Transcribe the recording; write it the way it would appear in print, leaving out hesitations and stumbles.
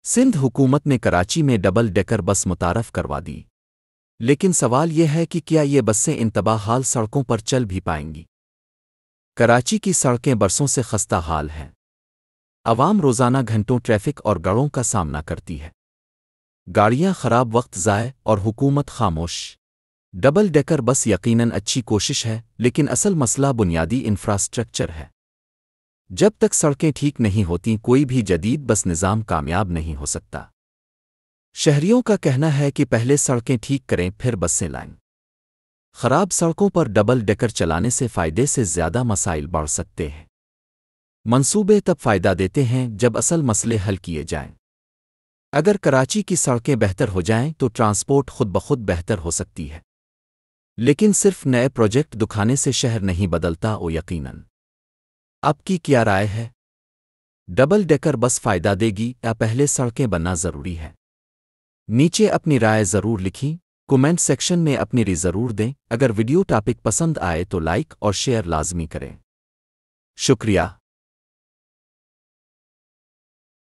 سندھ حکومت نے کراچی میں ڈبل ڈیکر بس متعارف کروا دی، لیکن سوال یہ ہے کہ کیا یہ بسیں انتباہ حال سڑکوں پر چل بھی پائیں گی؟ کراچی کی سڑکیں برسوں سے خستہ حال ہیں۔ عوام روزانہ گھنٹوں ٹریفک اور گڑھوں کا سامنا کرتی ہے۔ گاڑیاں خراب، وقت ضائع اور حکومت خاموش۔ ڈبل ڈیکر بس یقیناً اچھی کوشش ہے، لیکن اصل مسئلہ بنیادی انفراسٹرکچر ہے۔ جب تک سڑکیں ٹھیک نہیں ہوتیں کوئی بھی جدید بس نظام کامیاب نہیں ہو سکتا۔ شہریوں کا کہنا ہے کہ پہلے سڑکیں ٹھیک کریں پھر بسیں لائیں۔ خراب سڑکوں پر ڈبل ڈیکر چلانے سے فائدے سے زیادہ مسائل بڑھ سکتے ہیں۔ منصوبے تب فائدہ دیتے ہیں جب اصل مسئلے حل کیے جائیں۔ اگر کراچی کی سڑکیں بہتر ہو جائیں تو ٹرانسپورٹ خود بخود بہتر ہو سکتی ہے، لیکن صرف نئے پروجیکٹ دکھانے سے شہر نہیں بدلتا او یقیناً۔ آپ کی کیا رائے ہے؟ ڈبل ڈیکر بس فائدہ دے گی یا پہلے سڑکیں بننا ضروری ہے؟ نیچے اپنی رائے ضرور لکھیں، کومنٹ سیکشن میں اپنی رائے ضرور دیں۔ اگر ویڈیو ٹاپک پسند آئے تو لائک اور شیئر لازمی کریں۔ شکریہ۔